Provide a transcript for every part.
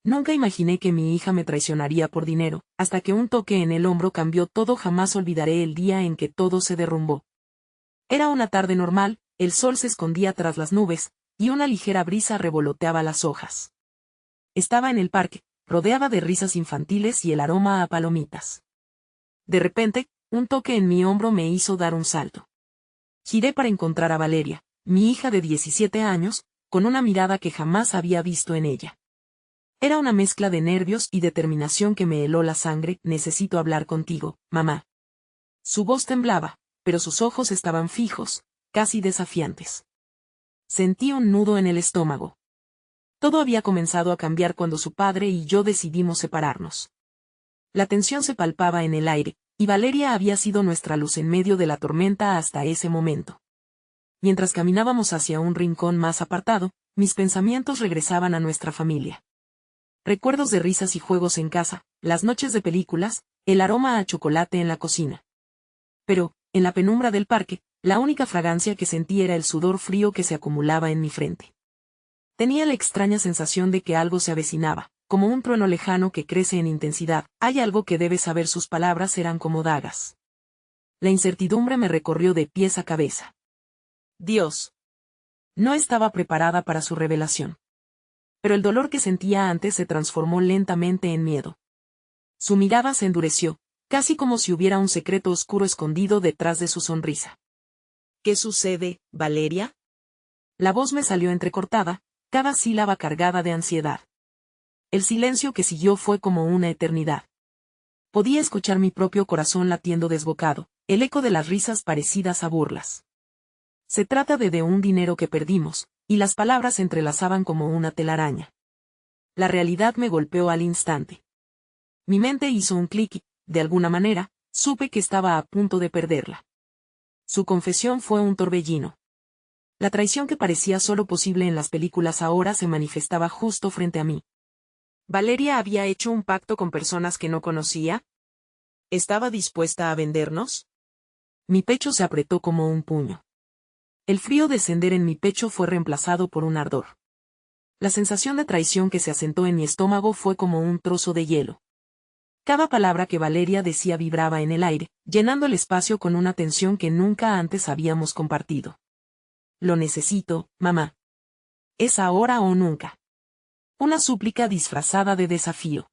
Nunca imaginé que mi hija me traicionaría por dinero, hasta que un toque en el hombro cambió todo. Jamás olvidaré el día en que todo se derrumbó. Era una tarde normal, el sol se escondía tras las nubes, y una ligera brisa revoloteaba las hojas. Estaba en el parque, rodeada de risas infantiles y el aroma a palomitas. De repente, un toque en mi hombro me hizo dar un salto. Giré para encontrar a Valeria, mi hija de 17 años, con una mirada que jamás había visto en ella. Era una mezcla de nervios y determinación que me heló la sangre. Necesito hablar contigo, mamá. Su voz temblaba, pero sus ojos estaban fijos, casi desafiantes. Sentí un nudo en el estómago. Todo había comenzado a cambiar cuando su padre y yo decidimos separarnos. La tensión se palpaba en el aire, y Valeria había sido nuestra luz en medio de la tormenta hasta ese momento. Mientras caminábamos hacia un rincón más apartado, mis pensamientos regresaban a nuestra familia. Recuerdos de risas y juegos en casa, las noches de películas, el aroma a chocolate en la cocina. Pero, en la penumbra del parque, la única fragancia que sentí era el sudor frío que se acumulaba en mi frente. Tenía la extraña sensación de que algo se avecinaba, como un trueno lejano que crece en intensidad. Hay algo que debes saber. Sus palabras eran como dagas. La incertidumbre me recorrió de pies a cabeza. Dios. No estaba preparada para su revelación. Pero el dolor que sentía antes se transformó lentamente en miedo. Su mirada se endureció, casi como si hubiera un secreto oscuro escondido detrás de su sonrisa. ¿Qué sucede, Valeria? La voz me salió entrecortada, cada sílaba cargada de ansiedad. El silencio que siguió fue como una eternidad. Podía escuchar mi propio corazón latiendo desbocado, el eco de las risas parecidas a burlas. Se trata de un dinero que perdimos, y las palabras se entrelazaban como una telaraña. La realidad me golpeó al instante. Mi mente hizo un clic y, de alguna manera, supe que estaba a punto de perderla. Su confesión fue un torbellino. La traición que parecía solo posible en las películas ahora se manifestaba justo frente a mí. ¿Valeria había hecho un pacto con personas que no conocía? ¿Estaba dispuesta a vendernos? Mi pecho se apretó como un puño. El frío descender en mi pecho fue reemplazado por un ardor. La sensación de traición que se asentó en mi estómago fue como un trozo de hielo. Cada palabra que Valeria decía vibraba en el aire, llenando el espacio con una tensión que nunca antes habíamos compartido. Lo necesito, mamá. Es ahora o nunca. Una súplica disfrazada de desafío.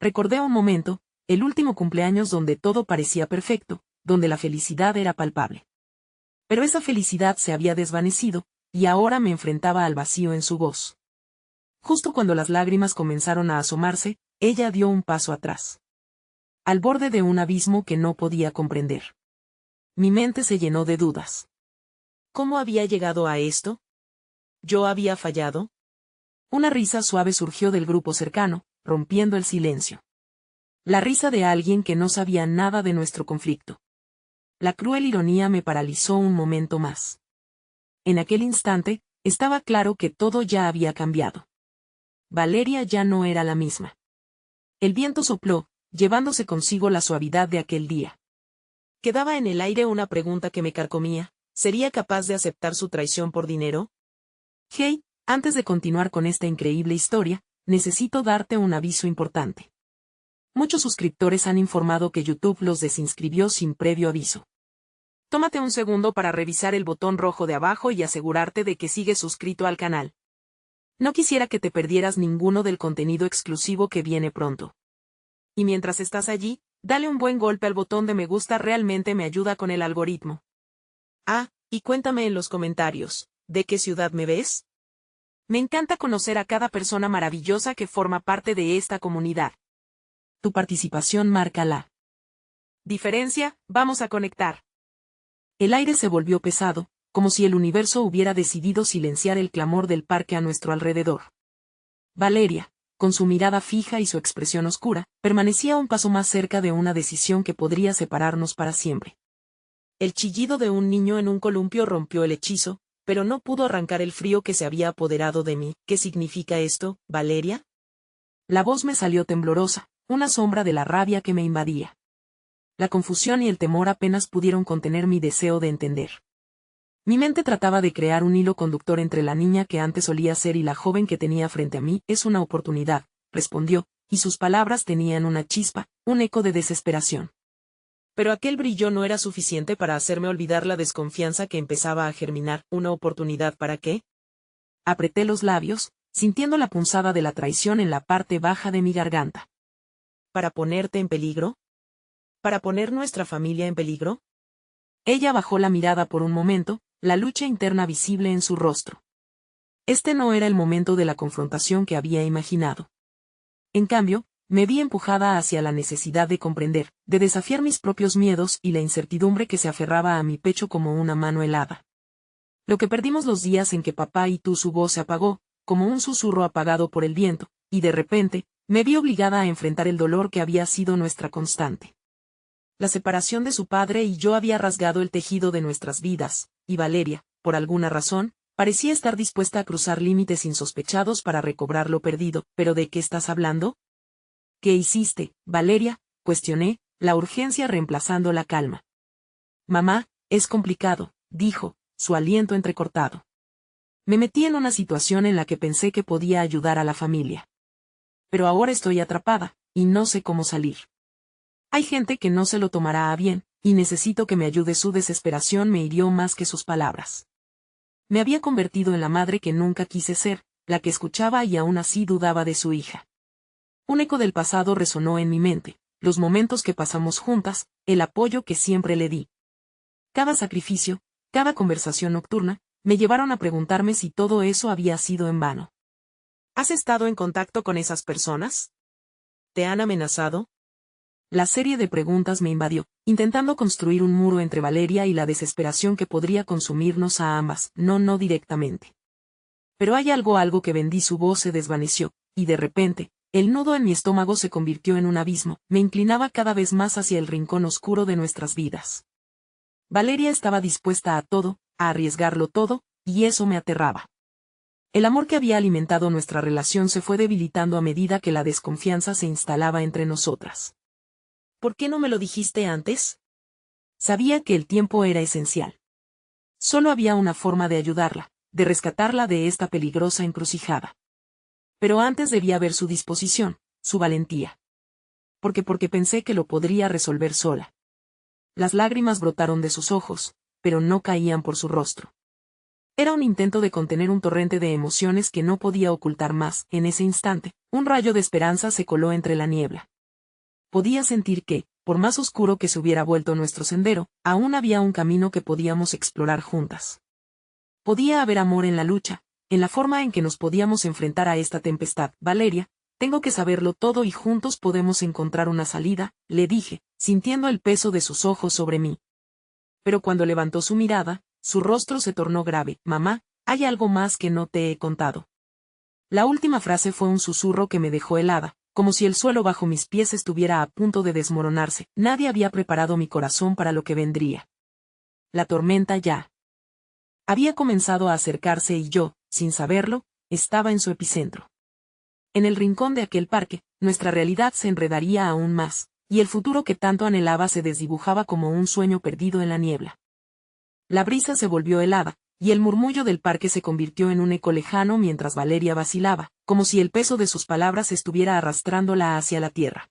Recordé un momento, el último cumpleaños donde todo parecía perfecto, donde la felicidad era palpable. Pero esa felicidad se había desvanecido, y ahora me enfrentaba al vacío en su voz. Justo cuando las lágrimas comenzaron a asomarse, ella dio un paso atrás. Al borde de un abismo que no podía comprender. Mi mente se llenó de dudas. ¿Cómo había llegado a esto? ¿Yo había fallado? Una risa suave surgió del grupo cercano, rompiendo el silencio. La risa de alguien que no sabía nada de nuestro conflicto. La cruel ironía me paralizó un momento más. En aquel instante, estaba claro que todo ya había cambiado. Valeria ya no era la misma. El viento sopló, llevándose consigo la suavidad de aquel día. Quedaba en el aire una pregunta que me carcomía: ¿sería capaz de aceptar su traición por dinero? Hey, antes de continuar con esta increíble historia, necesito darte un aviso importante. Muchos suscriptores han informado que YouTube los desinscribió sin previo aviso. Tómate un segundo para revisar el botón rojo de abajo y asegurarte de que sigues suscrito al canal. No quisiera que te perdieras ninguno del contenido exclusivo que viene pronto. Y mientras estás allí, dale un buen golpe al botón de me gusta, realmente me ayuda con el algoritmo. Ah, y cuéntame en los comentarios, ¿de qué ciudad me ves? Me encanta conocer a cada persona maravillosa que forma parte de esta comunidad. Tu participación marca la diferencia. Vamos a conectar. El aire se volvió pesado, como si el universo hubiera decidido silenciar el clamor del parque a nuestro alrededor. Valeria, con su mirada fija y su expresión oscura, permanecía un paso más cerca de una decisión que podría separarnos para siempre. El chillido de un niño en un columpio rompió el hechizo, pero no pudo arrancar el frío que se había apoderado de mí. ¿Qué significa esto, Valeria? La voz me salió temblorosa, una sombra de la rabia que me invadía. La confusión y el temor apenas pudieron contener mi deseo de entender. Mi mente trataba de crear un hilo conductor entre la niña que antes solía ser y la joven que tenía frente a mí. Es una oportunidad, respondió, y sus palabras tenían una chispa, un eco de desesperación. Pero aquel brillo no era suficiente para hacerme olvidar la desconfianza que empezaba a germinar. ¿Una oportunidad para qué? Apreté los labios, sintiendo la punzada de la traición en la parte baja de mi garganta. ¿Para ponerte en peligro? ¿Para poner nuestra familia en peligro? Ella bajó la mirada por un momento, la lucha interna visible en su rostro. Este no era el momento de la confrontación que había imaginado. En cambio, me vi empujada hacia la necesidad de comprender, de desafiar mis propios miedos y la incertidumbre que se aferraba a mi pecho como una mano helada. Lo que perdimos los días en que papá y tú, su voz se apagó, como un susurro apagado por el viento, y de repente, me vi obligada a enfrentar el dolor que había sido nuestra constante. La separación de su padre y yo había rasgado el tejido de nuestras vidas, y Valeria, por alguna razón, parecía estar dispuesta a cruzar límites insospechados para recobrar lo perdido. ¿Pero de qué estás hablando? ¿Qué hiciste, Valeria?, cuestioné, la urgencia reemplazando la calma. Mamá, es complicado, dijo, su aliento entrecortado. Me metí en una situación en la que pensé que podía ayudar a la familia. Pero ahora estoy atrapada, y no sé cómo salir. Hay gente que no se lo tomará a bien, y necesito que me ayude. Su desesperación me hirió más que sus palabras. Me había convertido en la madre que nunca quise ser, la que escuchaba y aún así dudaba de su hija. Un eco del pasado resonó en mi mente, los momentos que pasamos juntas, el apoyo que siempre le di. Cada sacrificio, cada conversación nocturna, me llevaron a preguntarme si todo eso había sido en vano. ¿Has estado en contacto con esas personas? ¿Te han amenazado? La serie de preguntas me invadió, intentando construir un muro entre Valeria y la desesperación que podría consumirnos a ambas. No directamente. Pero hay algo que vendí. Su voz se desvaneció, y de repente, el nudo en mi estómago se convirtió en un abismo. Me inclinaba cada vez más hacia el rincón oscuro de nuestras vidas. Valeria estaba dispuesta a todo, a arriesgarlo todo, y eso me aterraba. El amor que había alimentado nuestra relación se fue debilitando a medida que la desconfianza se instalaba entre nosotras. ¿Por qué no me lo dijiste antes? Sabía que el tiempo era esencial. Solo había una forma de ayudarla, de rescatarla de esta peligrosa encrucijada. Pero antes debía ver su disposición, su valentía. Porque pensé que lo podría resolver sola. Las lágrimas brotaron de sus ojos, pero no caían por su rostro. Era un intento de contener un torrente de emociones que no podía ocultar más. En ese instante, un rayo de esperanza se coló entre la niebla. Podía sentir que, por más oscuro que se hubiera vuelto nuestro sendero, aún había un camino que podíamos explorar juntas. Podía haber amor en la lucha, en la forma en que nos podíamos enfrentar a esta tempestad. Valeria, tengo que saberlo todo y juntos podemos encontrar una salida, le dije, sintiendo el peso de sus ojos sobre mí. Pero cuando levantó su mirada, su rostro se tornó grave. Mamá, hay algo más que no te he contado. La última frase fue un susurro que me dejó helada, como si el suelo bajo mis pies estuviera a punto de desmoronarse. Nadie había preparado mi corazón para lo que vendría. La tormenta ya había comenzado a acercarse y yo, sin saberlo, estaba en su epicentro. En el rincón de aquel parque, nuestra realidad se enredaría aún más, y el futuro que tanto anhelaba se desdibujaba como un sueño perdido en la niebla. La brisa se volvió helada, y el murmullo del parque se convirtió en un eco lejano mientras Valeria vacilaba, como si el peso de sus palabras estuviera arrastrándola hacia la tierra.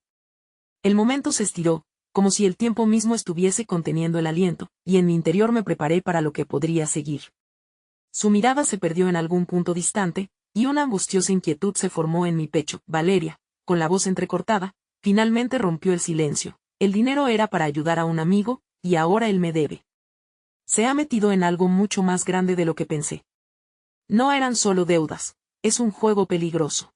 El momento se estiró, como si el tiempo mismo estuviese conteniendo el aliento, y en mi interior me preparé para lo que podría seguir. Su mirada se perdió en algún punto distante, y una angustiosa inquietud se formó en mi pecho. Valeria, con la voz entrecortada, finalmente rompió el silencio. El dinero era para ayudar a un amigo, y ahora él me debe. Se ha metido en algo mucho más grande de lo que pensé. No eran solo deudas, es un juego peligroso.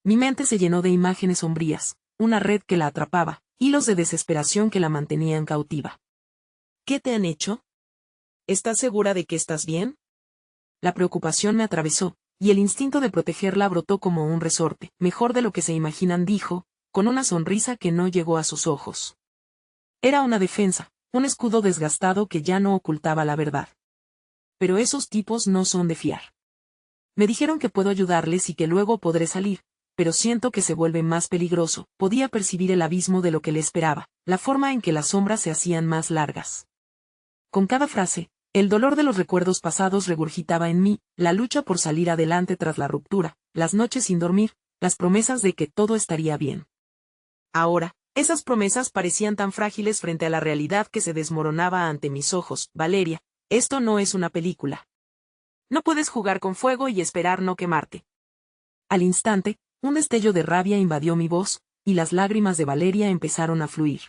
Mi mente se llenó de imágenes sombrías, una red que la atrapaba, hilos de desesperación que la mantenían cautiva. ¿Qué te han hecho? ¿Estás segura de que estás bien? La preocupación me atravesó, y el instinto de protegerla brotó como un resorte. Mejor de lo que se imaginan, dijo, con una sonrisa que no llegó a sus ojos. Era una defensa, un escudo desgastado que ya no ocultaba la verdad. Pero esos tipos no son de fiar. Me dijeron que puedo ayudarles y que luego podré salir, pero siento que se vuelve más peligroso. Podía percibir el abismo de lo que le esperaba, la forma en que las sombras se hacían más largas. Con cada frase, el dolor de los recuerdos pasados regurgitaba en mí, la lucha por salir adelante tras la ruptura, las noches sin dormir, las promesas de que todo estaría bien. Ahora, esas promesas parecían tan frágiles frente a la realidad que se desmoronaba ante mis ojos. Valeria, esto no es una película. No puedes jugar con fuego y esperar no quemarte. Al instante, un destello de rabia invadió mi voz, y las lágrimas de Valeria empezaron a fluir.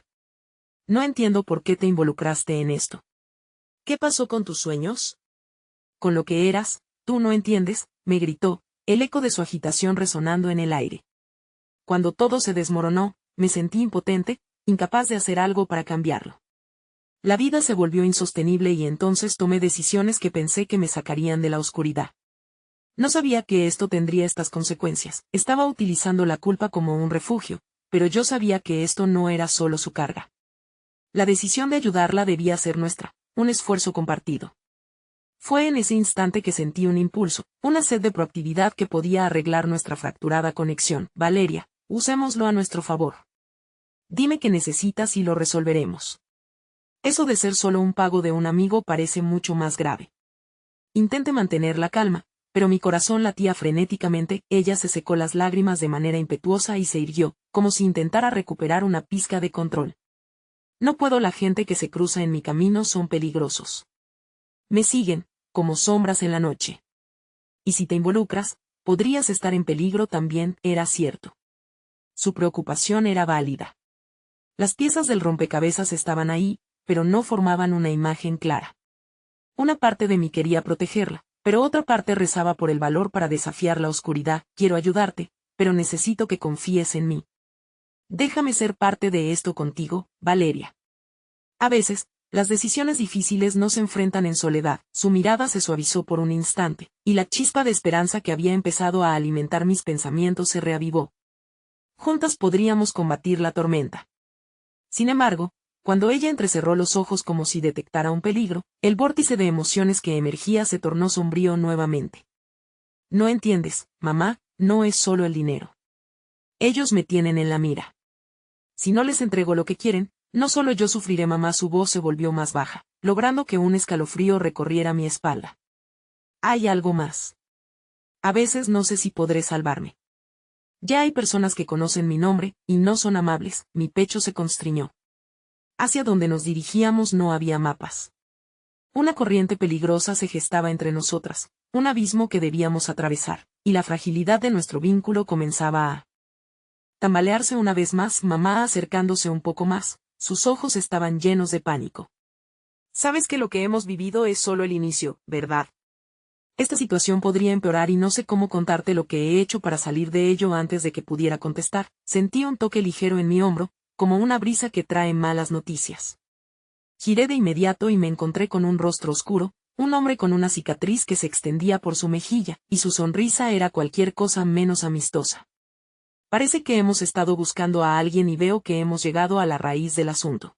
No entiendo por qué te involucraste en esto. ¿Qué pasó con tus sueños? Con lo que eras, tú no entiendes, me gritó, el eco de su agitación resonando en el aire. Cuando todo se desmoronó, me sentí impotente, incapaz de hacer algo para cambiarlo. La vida se volvió insostenible y entonces tomé decisiones que pensé que me sacarían de la oscuridad. No sabía que esto tendría estas consecuencias. Estaba utilizando la culpa como un refugio, pero yo sabía que esto no era solo su carga. La decisión de ayudarla debía ser nuestra, un esfuerzo compartido. Fue en ese instante que sentí un impulso, una sed de proactividad que podía arreglar nuestra fracturada conexión. Valeria, usémoslo a nuestro favor. Dime qué necesitas y lo resolveremos. Eso de ser solo un pago de un amigo parece mucho más grave. Intenté mantener la calma, pero mi corazón latía frenéticamente. Ella se secó las lágrimas de manera impetuosa y se irguió, como si intentara recuperar una pizca de control. No puedo, la gente que se cruza en mi camino son peligrosos. Me siguen, como sombras en la noche. Y si te involucras, podrías estar en peligro también. Era cierto. Su preocupación era válida. Las piezas del rompecabezas estaban ahí, pero no formaban una imagen clara. Una parte de mí quería protegerla, pero otra parte rezaba por el valor para desafiar la oscuridad. Quiero ayudarte, pero necesito que confíes en mí. Déjame ser parte de esto contigo, Valeria. A veces, las decisiones difíciles no se enfrentan en soledad. Su mirada se suavizó por un instante, y la chispa de esperanza que había empezado a alimentar mis pensamientos se reavivó. Juntas podríamos combatir la tormenta. Sin embargo, cuando ella entrecerró los ojos como si detectara un peligro, el vórtice de emociones que emergía se tornó sombrío nuevamente. No entiendes, mamá, no es solo el dinero. Ellos me tienen en la mira. Si no les entrego lo que quieren, no solo yo sufriré. Mamá, su voz se volvió más baja, logrando que un escalofrío recorriera mi espalda. Hay algo más. A veces no sé si podré salvarme. Ya hay personas que conocen mi nombre, y no son amables. Mi pecho se constriñó. Hacia donde nos dirigíamos no había mapas. Una corriente peligrosa se gestaba entre nosotras, un abismo que debíamos atravesar, y la fragilidad de nuestro vínculo comenzaba a tambalearse una vez más. Mamá, acercándose un poco más, sus ojos estaban llenos de pánico. Sabes que lo que hemos vivido es solo el inicio, ¿verdad? Esta situación podría empeorar y no sé cómo contarte lo que he hecho para salir de ello. Antes de que pudiera contestar, sentí un toque ligero en mi hombro, como una brisa que trae malas noticias. Giré de inmediato y me encontré con un rostro oscuro, un hombre con una cicatriz que se extendía por su mejilla, y su sonrisa era cualquier cosa menos amistosa. Parece que hemos estado buscando a alguien y veo que hemos llegado a la raíz del asunto.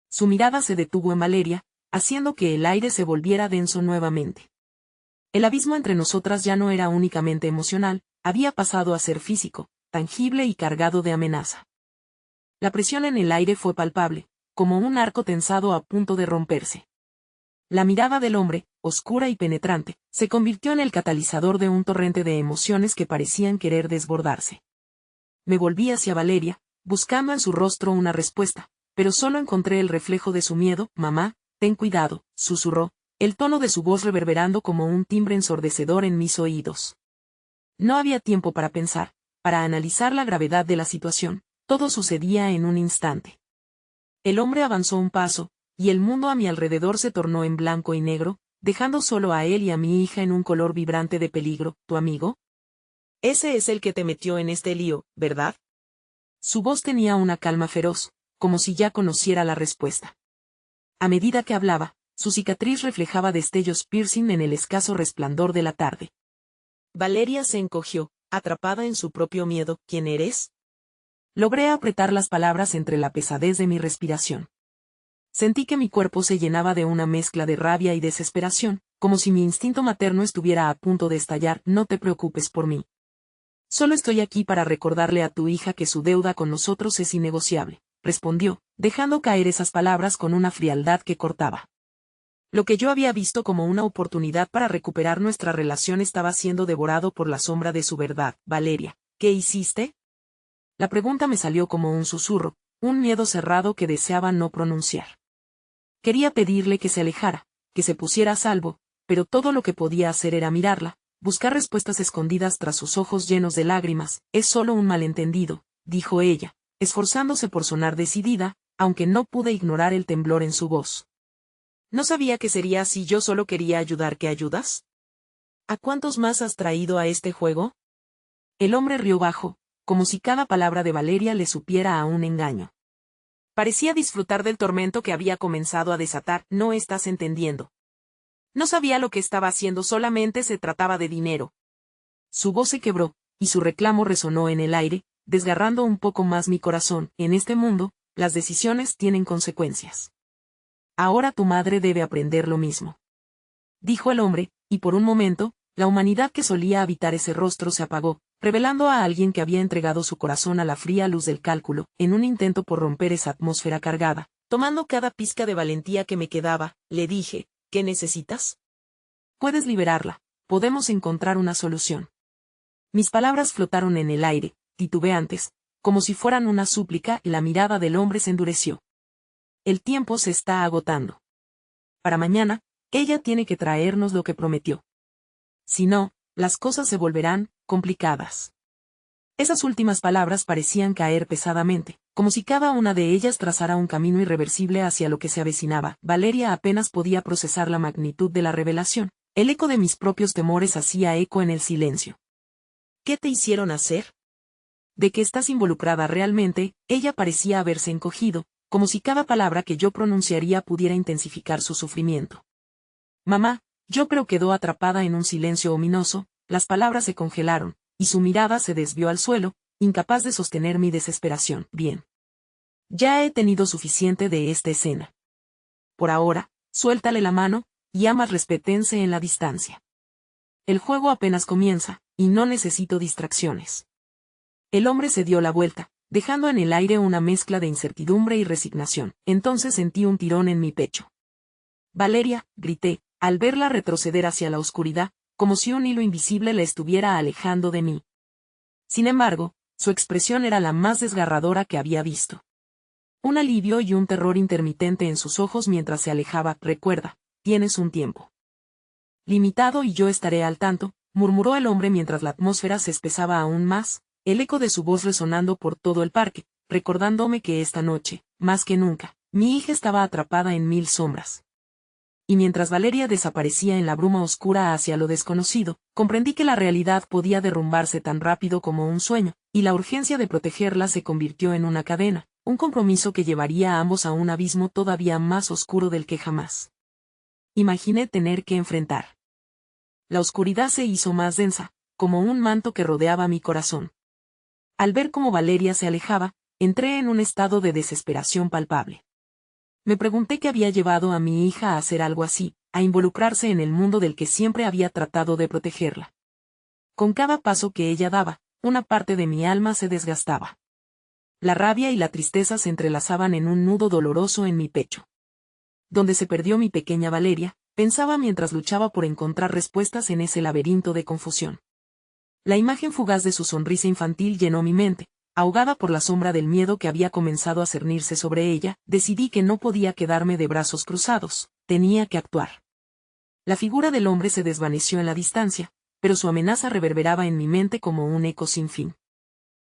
Su mirada se detuvo en Valeria, haciendo que el aire se volviera denso nuevamente. El abismo entre nosotras ya no era únicamente emocional, había pasado a ser físico, tangible y cargado de amenaza. La presión en el aire fue palpable, como un arco tensado a punto de romperse. La mirada del hombre, oscura y penetrante, se convirtió en el catalizador de un torrente de emociones que parecían querer desbordarse. Me volví hacia Valeria, buscando en su rostro una respuesta, pero solo encontré el reflejo de su miedo. Mamá, ten cuidado, susurró, el tono de su voz reverberando como un timbre ensordecedor en mis oídos. No había tiempo para pensar, para analizar la gravedad de la situación. Todo sucedía en un instante. El hombre avanzó un paso, y el mundo a mi alrededor se tornó en blanco y negro, dejando solo a él y a mi hija en un color vibrante de peligro. ¿Tu amigo? Ese es el que te metió en este lío, ¿verdad? Su voz tenía una calma feroz, como si ya conociera la respuesta. A medida que hablaba, su cicatriz reflejaba destellos piercing en el escaso resplandor de la tarde. Valeria se encogió, atrapada en su propio miedo. ¿Quién eres? Logré apretar las palabras entre la pesadez de mi respiración. Sentí que mi cuerpo se llenaba de una mezcla de rabia y desesperación, como si mi instinto materno estuviera a punto de estallar. No te preocupes por mí. Solo estoy aquí para recordarle a tu hija que su deuda con nosotros es innegociable, respondió, dejando caer esas palabras con una frialdad que cortaba. Lo que yo había visto como una oportunidad para recuperar nuestra relación estaba siendo devorado por la sombra de su verdad. Valeria, ¿Qué hiciste? La pregunta me salió como un susurro, un miedo cerrado que deseaba no pronunciar. Quería pedirle que se alejara, que se pusiera a salvo, pero todo lo que podía hacer era mirarla, buscar respuestas escondidas tras sus ojos llenos de lágrimas. Es solo un malentendido, dijo ella, esforzándose por sonar decidida, aunque no pude ignorar el temblor en su voz. ¿No sabía que sería si yo solo quería ayudar? ¿Qué ayudas? ¿A cuántos más has traído a este juego? El hombre rió bajo, como si cada palabra de Valeria le supiera a un engaño. Parecía disfrutar del tormento que había comenzado a desatar. No estás entendiendo. No sabía lo que estaba haciendo, solamente se trataba de dinero. Su voz se quebró, y su reclamo resonó en el aire, desgarrando un poco más mi corazón. En este mundo, las decisiones tienen consecuencias. Ahora tu madre debe aprender lo mismo. Dijo el hombre, y por un momento, la humanidad que solía habitar ese rostro se apagó, revelando a alguien que había entregado su corazón a la fría luz del cálculo, en un intento por romper esa atmósfera cargada. Tomando cada pizca de valentía que me quedaba, le dije, ¿qué necesitas? Puedes liberarla, podemos encontrar una solución. Mis palabras flotaron en el aire, titubeantes, como si fueran una súplica, y la mirada del hombre se endureció. El tiempo se está agotando. Para mañana, ella tiene que traernos lo que prometió. Si no, las cosas se volverán complicadas. Esas últimas palabras parecían caer pesadamente, como si cada una de ellas trazara un camino irreversible hacia lo que se avecinaba. Valeria apenas podía procesar la magnitud de la revelación. El eco de mis propios temores hacía eco en el silencio. ¿Qué te hicieron hacer? ¿De qué estás involucrada realmente? Ella parecía haberse encogido, como si cada palabra que yo pronunciaría pudiera intensificar su sufrimiento. Mamá, yo creo quedó atrapada en un silencio ominoso, las palabras se congelaron, y su mirada se desvió al suelo, incapaz de sostener mi desesperación. Bien. Ya he tenido suficiente de esta escena. Por ahora, suéltale la mano, y ambas respétense en la distancia. El juego apenas comienza, y no necesito distracciones. El hombre se dio la vuelta, dejando en el aire una mezcla de incertidumbre y resignación. Entonces sentí un tirón en mi pecho. Valeria, grité, al verla retroceder hacia la oscuridad, como si un hilo invisible la estuviera alejando de mí. Sin embargo, su expresión era la más desgarradora que había visto. Un alivio y un terror intermitente en sus ojos mientras se alejaba. Recuerda, tienes un tiempo limitado y yo estaré al tanto, murmuró el hombre mientras la atmósfera se espesaba aún más, el eco de su voz resonando por todo el parque, recordándome que esta noche, más que nunca, mi hija estaba atrapada en 1000 sombras. Y mientras Valeria desaparecía en la bruma oscura hacia lo desconocido, comprendí que la realidad podía derrumbarse tan rápido como un sueño, y la urgencia de protegerla se convirtió en una cadena, un compromiso que llevaría a ambos a un abismo todavía más oscuro del que jamás imaginé tener que enfrentar. La oscuridad se hizo más densa, como un manto que rodeaba mi corazón. Al ver cómo Valeria se alejaba, entré en un estado de desesperación palpable. Me pregunté qué había llevado a mi hija a hacer algo así, a involucrarse en el mundo del que siempre había tratado de protegerla. Con cada paso que ella daba, una parte de mi alma se desgastaba. La rabia y la tristeza se entrelazaban en un nudo doloroso en mi pecho. Donde se perdió mi pequeña Valeria, pensaba mientras luchaba por encontrar respuestas en ese laberinto de confusión. La imagen fugaz de su sonrisa infantil llenó mi mente. Ahogada por la sombra del miedo que había comenzado a cernirse sobre ella, decidí que no podía quedarme de brazos cruzados, tenía que actuar. La figura del hombre se desvaneció en la distancia, pero su amenaza reverberaba en mi mente como un eco sin fin.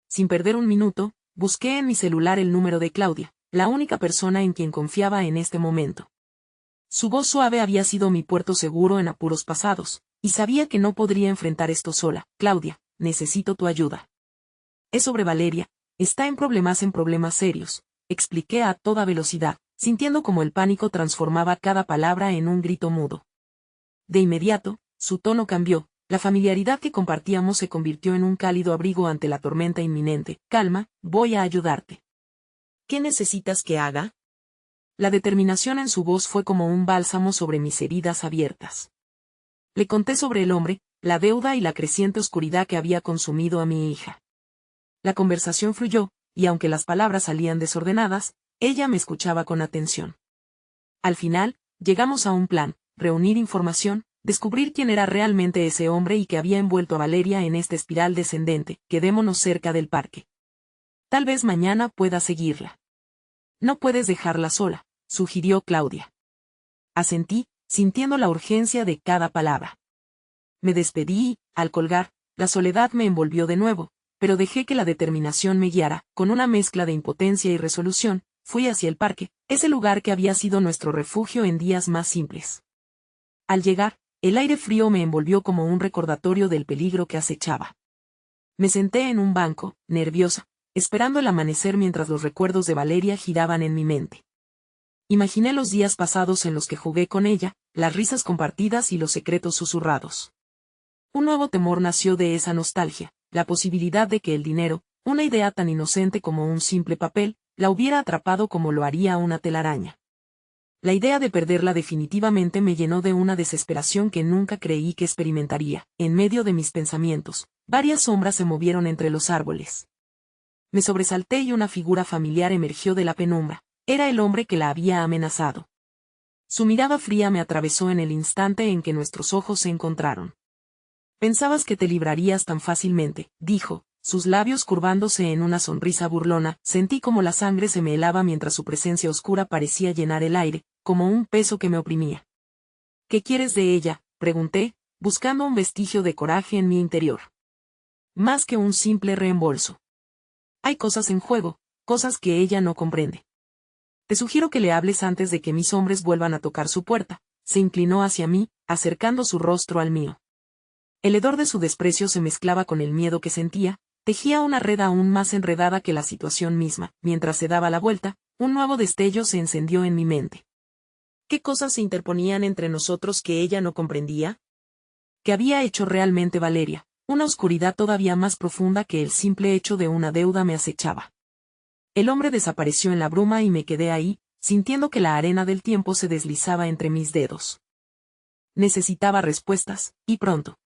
Sin perder un minuto, busqué en mi celular el número de Claudia, la única persona en quien confiaba en este momento. Su voz suave había sido mi puerto seguro en apuros pasados, y sabía que no podría enfrentar esto sola. Claudia, necesito tu ayuda. Es sobre Valeria, está en problemas serios, expliqué a toda velocidad, sintiendo como el pánico transformaba cada palabra en un grito mudo. De inmediato, su tono cambió, la familiaridad que compartíamos se convirtió en un cálido abrigo ante la tormenta inminente. Calma, voy a ayudarte. ¿Qué necesitas que haga? La determinación en su voz fue como un bálsamo sobre mis heridas abiertas. Le conté sobre el hombre, la deuda y la creciente oscuridad que había consumido a mi hija. La conversación fluyó, y aunque las palabras salían desordenadas, ella me escuchaba con atención. Al final, llegamos a un plan: reunir información, descubrir quién era realmente ese hombre y que había envuelto a Valeria en esta espiral descendente. Quedémonos cerca del parque. Tal vez mañana pueda seguirla. No puedes dejarla sola, sugirió Claudia. Asentí, sintiendo la urgencia de cada palabra. Me despedí y, al colgar, la soledad me envolvió de nuevo, pero dejé que la determinación me guiara. Con una mezcla de impotencia y resolución, fui hacia el parque, ese lugar que había sido nuestro refugio en días más simples. Al llegar, el aire frío me envolvió como un recordatorio del peligro que acechaba. Me senté en un banco, nerviosa, esperando el amanecer mientras los recuerdos de Valeria giraban en mi mente. Imaginé los días pasados en los que jugué con ella, las risas compartidas y los secretos susurrados. Un nuevo temor nació de esa nostalgia, la posibilidad de que el dinero, una idea tan inocente como un simple papel, la hubiera atrapado como lo haría una telaraña. La idea de perderla definitivamente me llenó de una desesperación que nunca creí que experimentaría. En medio de mis pensamientos, varias sombras se movieron entre los árboles. Me sobresalté y una figura familiar emergió de la penumbra. Era el hombre que la había amenazado. Su mirada fría me atravesó en el instante en que nuestros ojos se encontraron. «Pensabas que te librarías tan fácilmente», dijo, sus labios curvándose en una sonrisa burlona. Sentí como la sangre se me helaba mientras su presencia oscura parecía llenar el aire, como un peso que me oprimía. «¿Qué quieres de ella?», pregunté, buscando un vestigio de coraje en mi interior. «Más que un simple reembolso. Hay cosas en juego, cosas que ella no comprende. Te sugiero que le hables antes de que mis hombres vuelvan a tocar su puerta». Se inclinó hacia mí, acercando su rostro al mío. El hedor de su desprecio se mezclaba con el miedo que sentía, tejía una red aún más enredada que la situación misma. Mientras se daba la vuelta, un nuevo destello se encendió en mi mente. ¿Qué cosas se interponían entre nosotros que ella no comprendía? ¿Qué había hecho realmente Valeria? Una oscuridad todavía más profunda que el simple hecho de una deuda me acechaba. El hombre desapareció en la bruma y me quedé ahí, sintiendo que la arena del tiempo se deslizaba entre mis dedos. Necesitaba respuestas, y pronto.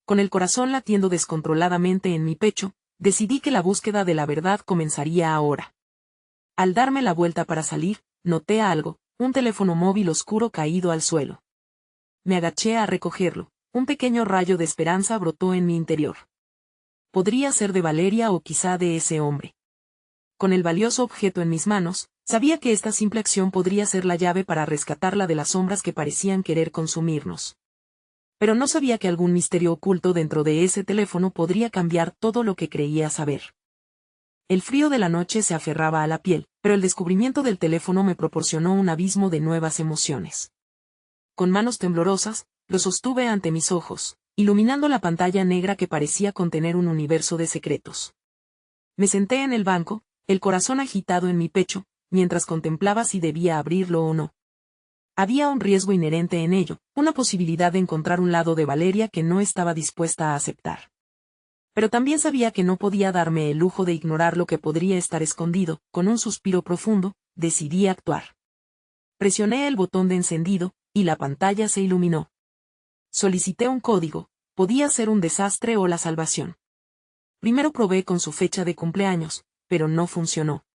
Con el corazón latiendo descontroladamente en mi pecho, decidí que la búsqueda de la verdad comenzaría ahora. Al darme la vuelta para salir, noté algo, un teléfono móvil oscuro caído al suelo. Me agaché a recogerlo, un pequeño rayo de esperanza brotó en mi interior. Podría ser de Valeria o quizá de ese hombre. Con el valioso objeto en mis manos, sabía que esta simple acción podría ser la llave para rescatarla de las sombras que parecían querer consumirnos. Pero no sabía que algún misterio oculto dentro de ese teléfono podría cambiar todo lo que creía saber. El frío de la noche se aferraba a la piel, pero el descubrimiento del teléfono me proporcionó un abismo de nuevas emociones. Con manos temblorosas, lo sostuve ante mis ojos, iluminando la pantalla negra que parecía contener un universo de secretos. Me senté en el banco, el corazón agitado en mi pecho, mientras contemplaba si debía abrirlo o no. Había un riesgo inherente en ello, una posibilidad de encontrar un lado de Valeria que no estaba dispuesta a aceptar. Pero también sabía que no podía darme el lujo de ignorar lo que podría estar escondido. Con un suspiro profundo, decidí actuar. Presioné el botón de encendido, y la pantalla se iluminó. Solicité un código, podía ser un desastre o la salvación. Primero probé con su fecha de cumpleaños, pero no funcionó.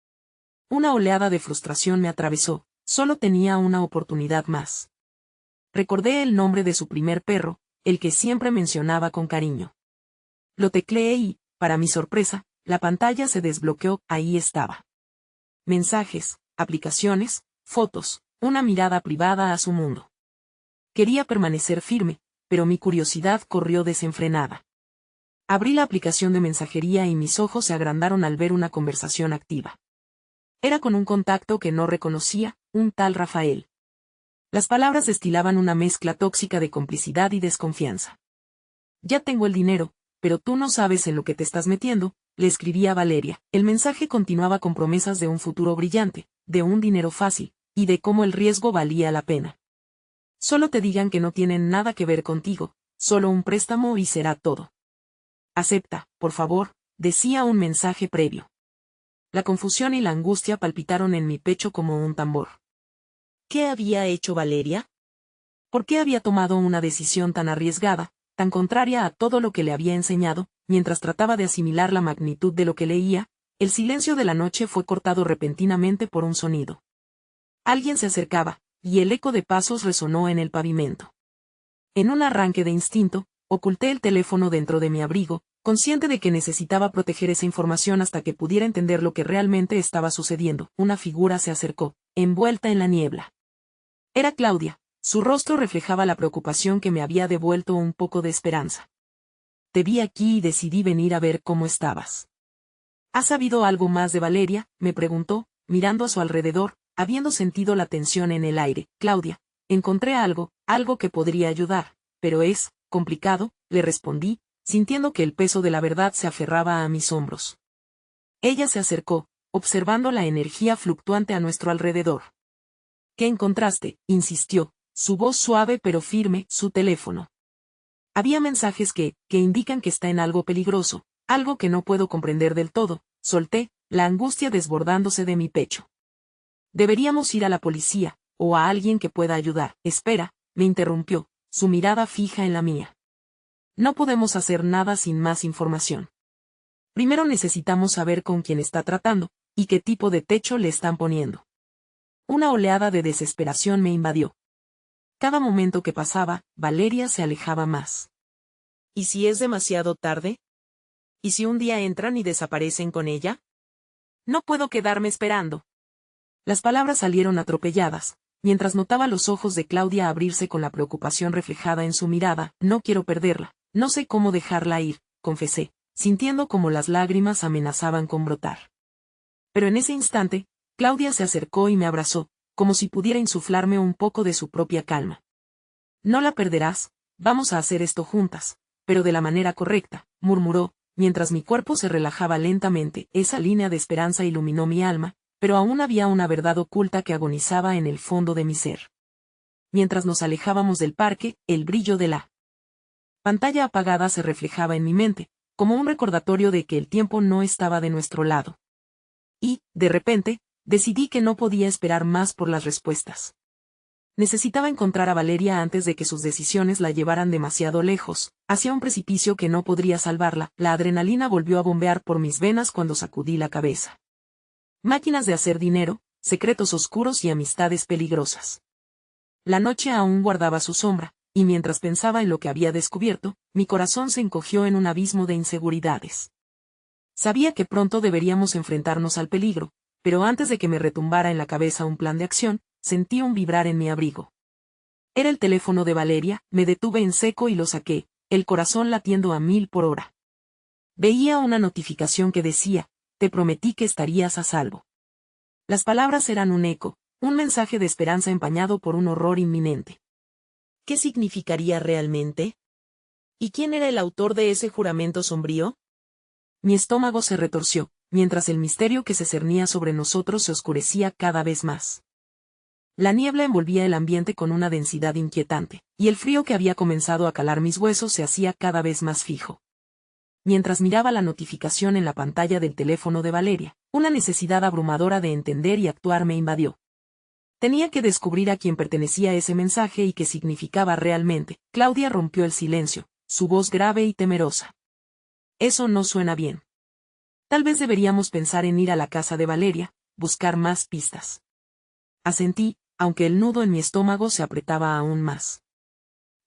Una oleada de frustración me atravesó. Solo tenía una oportunidad más. Recordé el nombre de su primer perro, el que siempre mencionaba con cariño. Lo tecleé y, para mi sorpresa, la pantalla se desbloqueó. Ahí estaba. Mensajes, aplicaciones, fotos, una mirada privada a su mundo. Quería permanecer firme, pero mi curiosidad corrió desenfrenada. Abrí la aplicación de mensajería y mis ojos se agrandaron al ver una conversación activa. Era con un contacto que no reconocía, un tal Rafael. Las palabras destilaban una mezcla tóxica de complicidad y desconfianza. «Ya tengo el dinero, pero tú no sabes en lo que te estás metiendo», le escribía Valeria. El mensaje continuaba con promesas de un futuro brillante, de un dinero fácil, y de cómo el riesgo valía la pena. «Solo te digan que no tienen nada que ver contigo, solo un préstamo y será todo. Acepta, por favor», decía un mensaje previo. La confusión y la angustia palpitaron en mi pecho como un tambor. ¿Qué había hecho Valeria? ¿Por qué había tomado una decisión tan arriesgada, tan contraria a todo lo que le había enseñado? Mientras trataba de asimilar la magnitud de lo que leía, el silencio de la noche fue cortado repentinamente por un sonido. Alguien se acercaba, y el eco de pasos resonó en el pavimento. En un arranque de instinto, oculté el teléfono dentro de mi abrigo, consciente de que necesitaba proteger esa información hasta que pudiera entender lo que realmente estaba sucediendo. Una figura se acercó, envuelta en la niebla. Era Claudia. Su rostro reflejaba la preocupación que me había devuelto un poco de esperanza. Te vi aquí y decidí venir a ver cómo estabas. ¿Has sabido algo más de Valeria?, me preguntó, mirando a su alrededor, habiendo sentido la tensión en el aire. Claudia, encontré algo que podría ayudar, pero es complicado, le respondí, sintiendo que el peso de la verdad se aferraba a mis hombros. Ella se acercó, observando la energía fluctuante a nuestro alrededor. ¿Qué encontraste?, insistió, su voz suave pero firme. Su teléfono. Había mensajes que indican que está en algo peligroso, algo que no puedo comprender del todo. Solté, la angustia desbordándose de mi pecho. Deberíamos ir a la policía, o a alguien que pueda ayudar. Espera, me interrumpió, su mirada fija en la mía. No podemos hacer nada sin más información. Primero necesitamos saber con quién está tratando, y qué tipo de techo le están poniendo. Una oleada de desesperación me invadió. Cada momento que pasaba, Valeria se alejaba más. ¿Y si es demasiado tarde? ¿Y si un día entran y desaparecen con ella? No puedo quedarme esperando. Las palabras salieron atropelladas, mientras notaba los ojos de Claudia abrirse con la preocupación reflejada en su mirada. No quiero perderla, no sé cómo dejarla ir, confesé, sintiendo como las lágrimas amenazaban con brotar. Pero en ese instante, Claudia se acercó y me abrazó, como si pudiera insuflarme un poco de su propia calma. No la perderás, vamos a hacer esto juntas, pero de la manera correcta, murmuró, mientras mi cuerpo se relajaba lentamente. Esa línea de esperanza iluminó mi alma, pero aún había una verdad oculta que agonizaba en el fondo de mi ser. Mientras nos alejábamos del parque, el brillo de la pantalla apagada se reflejaba en mi mente, como un recordatorio de que el tiempo no estaba de nuestro lado. Y, de repente, decidí que no podía esperar más por las respuestas. Necesitaba encontrar a Valeria antes de que sus decisiones la llevaran demasiado lejos, hacia un precipicio que no podría salvarla. La adrenalina volvió a bombear por mis venas cuando sacudí la cabeza. Máquinas de hacer dinero, secretos oscuros y amistades peligrosas. La noche aún guardaba su sombra, y mientras pensaba en lo que había descubierto, mi corazón se encogió en un abismo de inseguridades. Sabía que pronto deberíamos enfrentarnos al peligro, pero antes de que me retumbara en la cabeza un plan de acción, sentí un vibrar en mi abrigo. Era el teléfono de Valeria. Me detuve en seco y lo saqué, el corazón latiendo a 1000 por hora. Veía una notificación que decía: te prometí que estarías a salvo. Las palabras eran un eco, un mensaje de esperanza empañado por un horror inminente. ¿Qué significaría realmente? ¿Y quién era el autor de ese juramento sombrío? Mi estómago se retorció, mientras el misterio que se cernía sobre nosotros se oscurecía cada vez más. La niebla envolvía el ambiente con una densidad inquietante, y el frío que había comenzado a calar mis huesos se hacía cada vez más fijo. Mientras miraba la notificación en la pantalla del teléfono de Valeria, una necesidad abrumadora de entender y actuar me invadió. Tenía que descubrir a quién pertenecía ese mensaje y qué significaba realmente. Claudia rompió el silencio, su voz grave y temerosa. Eso no suena bien. Tal vez deberíamos pensar en ir a la casa de Valeria, buscar más pistas. Asentí, aunque el nudo en mi estómago se apretaba aún más.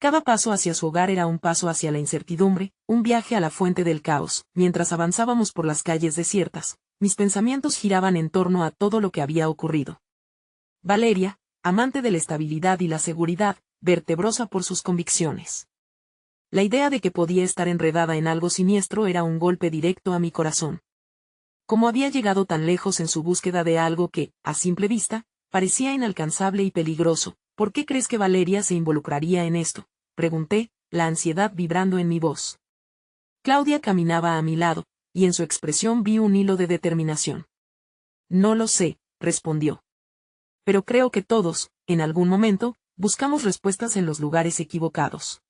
Cada paso hacia su hogar era un paso hacia la incertidumbre, un viaje a la fuente del caos. Mientras avanzábamos por las calles desiertas, mis pensamientos giraban en torno a todo lo que había ocurrido. Valeria, amante de la estabilidad y la seguridad, vertebrosa por sus convicciones. La idea de que podía estar enredada en algo siniestro era un golpe directo a mi corazón. Como había llegado tan lejos en su búsqueda de algo que, a simple vista, parecía inalcanzable y peligroso, ¿por qué crees que Valeria se involucraría en esto?, pregunté, la ansiedad vibrando en mi voz. Claudia caminaba a mi lado, y en su expresión vi un hilo de determinación. No lo sé, respondió. Pero creo que todos, en algún momento, buscamos respuestas en los lugares equivocados.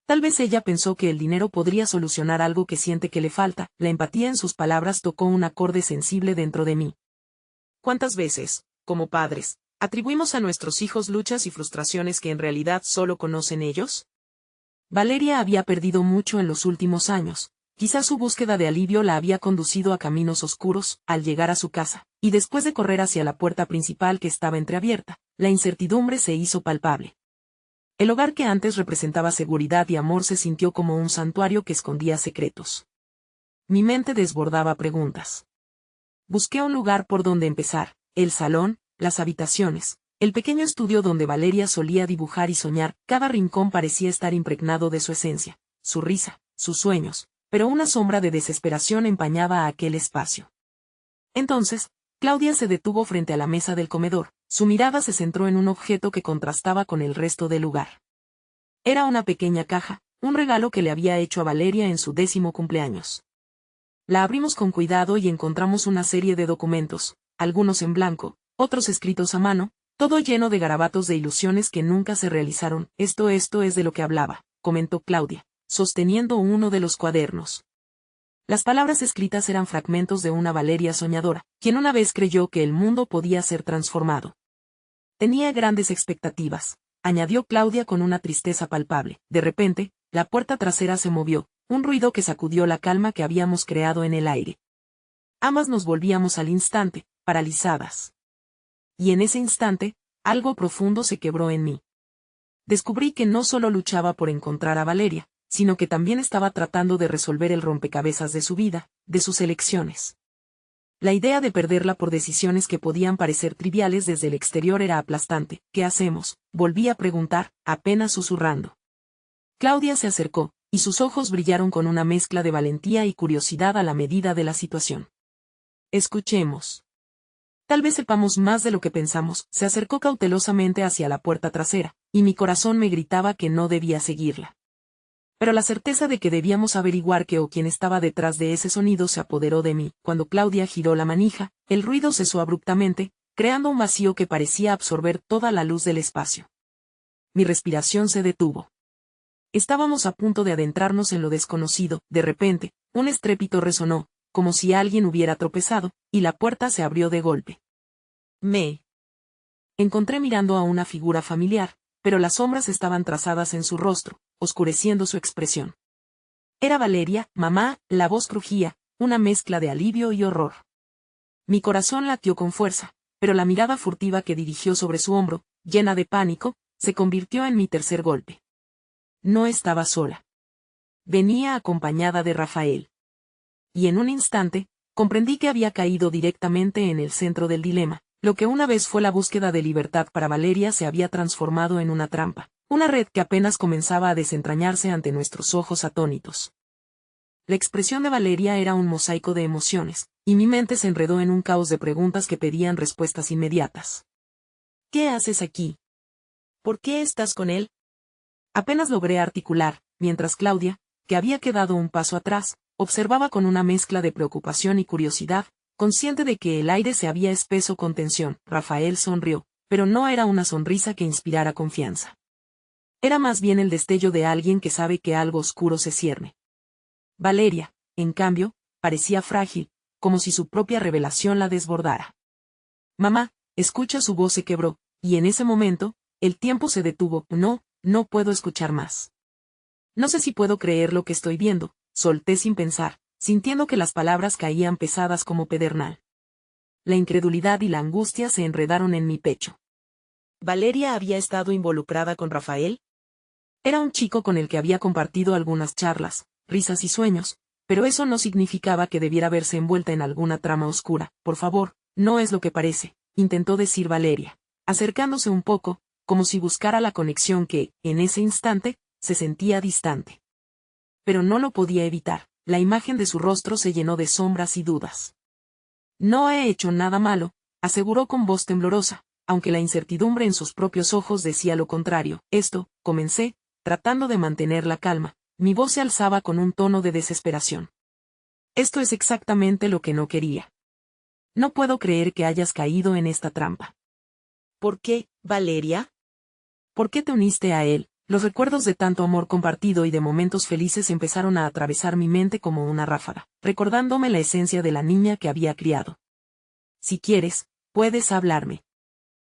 Tal vez ella pensó que el dinero podría solucionar algo que siente que le falta. La empatía en sus palabras tocó un acorde sensible dentro de mí. ¿Cuántas veces, como padres, atribuimos a nuestros hijos luchas y frustraciones que en realidad solo conocen ellos? Valeria había perdido mucho en los últimos años. Quizás su búsqueda de alivio la había conducido a caminos oscuros. Al llegar a su casa, y después de correr hacia la puerta principal que estaba entreabierta, la incertidumbre se hizo palpable. El hogar que antes representaba seguridad y amor se sintió como un santuario que escondía secretos. Mi mente desbordaba preguntas. Busqué un lugar por donde empezar, el salón, las habitaciones, el pequeño estudio donde Valeria solía dibujar y soñar. Cada rincón parecía estar impregnado de su esencia, su risa, sus sueños, pero una sombra de desesperación empañaba aquel espacio. Entonces, Claudia se detuvo frente a la mesa del comedor. Su mirada se centró en un objeto que contrastaba con el resto del lugar. Era una pequeña caja, un regalo que le había hecho a Valeria en su 10º cumpleaños. La abrimos con cuidado y encontramos una serie de documentos, algunos en blanco, otros escritos a mano, todo lleno de garabatos de ilusiones que nunca se realizaron. Esto es de lo que hablaba, comentó Claudia, sosteniendo uno de los cuadernos. Las palabras escritas eran fragmentos de una Valeria soñadora, quien una vez creyó que el mundo podía ser transformado. Tenía grandes expectativas, añadió Claudia con una tristeza palpable. De repente, la puerta trasera se movió, un ruido que sacudió la calma que habíamos creado en el aire. Ambas nos volvíamos al instante, paralizadas. Y en ese instante, algo profundo se quebró en mí. Descubrí que no solo luchaba por encontrar a Valeria, sino que también estaba tratando de resolver el rompecabezas de su vida, de sus elecciones. La idea de perderla por decisiones que podían parecer triviales desde el exterior era aplastante. ¿Qué hacemos?, volví a preguntar, apenas susurrando. Claudia se acercó, y sus ojos brillaron con una mezcla de valentía y curiosidad a la medida de la situación. Escuchemos. Tal vez sepamos más de lo que pensamos. Se acercó cautelosamente hacia la puerta trasera, y mi corazón me gritaba que no debía seguirla. Pero la certeza de que debíamos averiguar qué o quién estaba detrás de ese sonido se apoderó de mí. Cuando Claudia giró la manija, el ruido cesó abruptamente, creando un vacío que parecía absorber toda la luz del espacio. Mi respiración se detuvo. Estábamos a punto de adentrarnos en lo desconocido. De repente, un estrépito resonó, como si alguien hubiera tropezado, y la puerta se abrió de golpe. Me encontré mirando a una figura familiar, pero las sombras estaban trazadas en su rostro, oscureciendo su expresión. Era Valeria, mamá. La voz crujía, una mezcla de alivio y horror. Mi corazón latió con fuerza, pero la mirada furtiva que dirigió sobre su hombro, llena de pánico, se convirtió en mi tercer golpe. No estaba sola. Venía acompañada de Rafael. Y en un instante, comprendí que había caído directamente en el centro del dilema. Lo que una vez fue la búsqueda de libertad para Valeria se había transformado en una trampa, una red que apenas comenzaba a desentrañarse ante nuestros ojos atónitos. La expresión de Valeria era un mosaico de emociones, y mi mente se enredó en un caos de preguntas que pedían respuestas inmediatas. ¿Qué haces aquí? ¿Por qué estás con él? Apenas logré articular, mientras Claudia, que había quedado un paso atrás, observaba con una mezcla de preocupación y curiosidad, consciente de que el aire se había espeso con tensión. Rafael sonrió, pero no era una sonrisa que inspirara confianza. Era más bien el destello de alguien que sabe que algo oscuro se cierne. Valeria, en cambio, parecía frágil, como si su propia revelación la desbordara. Mamá, escucha, su voz se quebró, y en ese momento, el tiempo se detuvo. No puedo escuchar más. No sé si puedo creer lo que estoy viendo, solté sin pensar, sintiendo que las palabras caían pesadas como pedernal. La incredulidad y la angustia se enredaron en mi pecho. ¿Valeria había estado involucrada con Rafael? Era un chico con el que había compartido algunas charlas, risas y sueños, pero eso no significaba que debiera verse envuelta en alguna trama oscura. Por favor, no es lo que parece, intentó decir Valeria, acercándose un poco, como si buscara la conexión que, en ese instante, se sentía distante. Pero no lo podía evitar. La imagen de su rostro se llenó de sombras y dudas. No he hecho nada malo, aseguró con voz temblorosa, aunque la incertidumbre en sus propios ojos decía lo contrario. Comencé, tratando de mantener la calma, mi voz se alzaba con un tono de desesperación. Esto es exactamente lo que no quería. No puedo creer que hayas caído en esta trampa. ¿Por qué, Valeria? ¿Por qué te uniste a él? Los recuerdos de tanto amor compartido y de momentos felices empezaron a atravesar mi mente como una ráfaga, recordándome la esencia de la niña que había criado. Si quieres, puedes hablarme.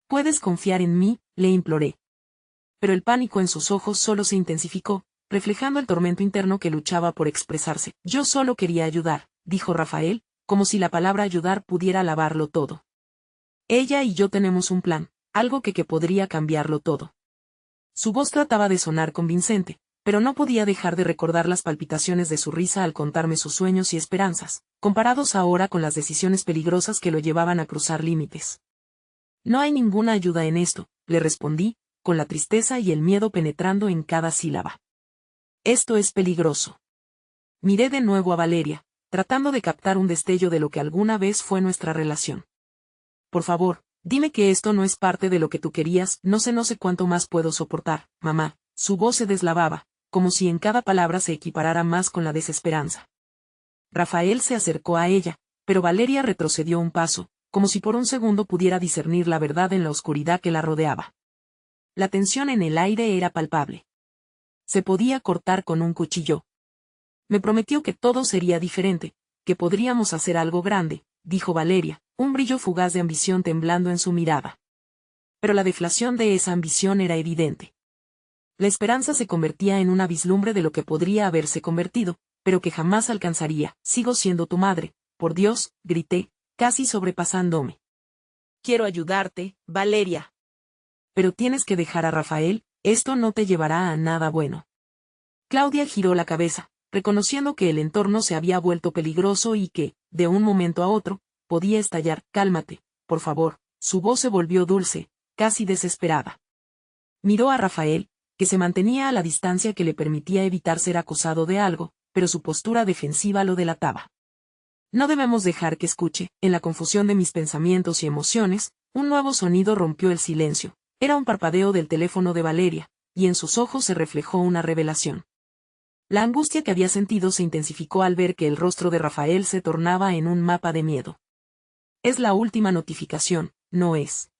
Puedes confiar en mí, le imploré. Pero el pánico en sus ojos solo se intensificó, reflejando el tormento interno que luchaba por expresarse. Yo solo quería ayudar, dijo Rafael, como si la palabra ayudar pudiera lavarlo todo. Ella y yo tenemos un plan, algo que podría cambiarlo todo. Su voz trataba de sonar convincente, pero no podía dejar de recordar las palpitaciones de su risa al contarme sus sueños y esperanzas, comparados ahora con las decisiones peligrosas que lo llevaban a cruzar límites. No hay ninguna ayuda en esto, le respondí, con la tristeza y el miedo penetrando en cada sílaba. Esto es peligroso. Miré de nuevo a Valeria, tratando de captar un destello de lo que alguna vez fue nuestra relación. Por favor, dime que esto no es parte de lo que tú querías, no sé cuánto más puedo soportar, mamá. Su voz se deslavaba, como si en cada palabra se equiparara más con la desesperanza. Rafael se acercó a ella, pero Valeria retrocedió un paso, como si por un segundo pudiera discernir la verdad en la oscuridad que la rodeaba. La tensión en el aire era palpable. Se podía cortar con un cuchillo. Me prometió que todo sería diferente, que podríamos hacer algo grande, dijo Valeria, un brillo fugaz de ambición temblando en su mirada. Pero la deflación de esa ambición era evidente. La esperanza se convertía en una vislumbre de lo que podría haberse convertido, pero que jamás alcanzaría. Sigo siendo tu madre, por Dios, grité, casi sobrepasándome. Quiero ayudarte, Valeria. Pero tienes que dejar a Rafael, esto no te llevará a nada bueno. Claudia giró la cabeza, reconociendo que el entorno se había vuelto peligroso y que, de un momento a otro, podía estallar. Cálmate, por favor. Su voz se volvió dulce, casi desesperada. Miró a Rafael, que se mantenía a la distancia que le permitía evitar ser acosado de algo, pero su postura defensiva lo delataba. No debemos dejar que escuche. En la confusión de mis pensamientos y emociones, un nuevo sonido rompió el silencio. Era un parpadeo del teléfono de Valeria, y en sus ojos se reflejó una revelación. La angustia que había sentido se intensificó al ver que el rostro de Rafael se tornaba en un mapa de miedo. Es la última notificación, no es.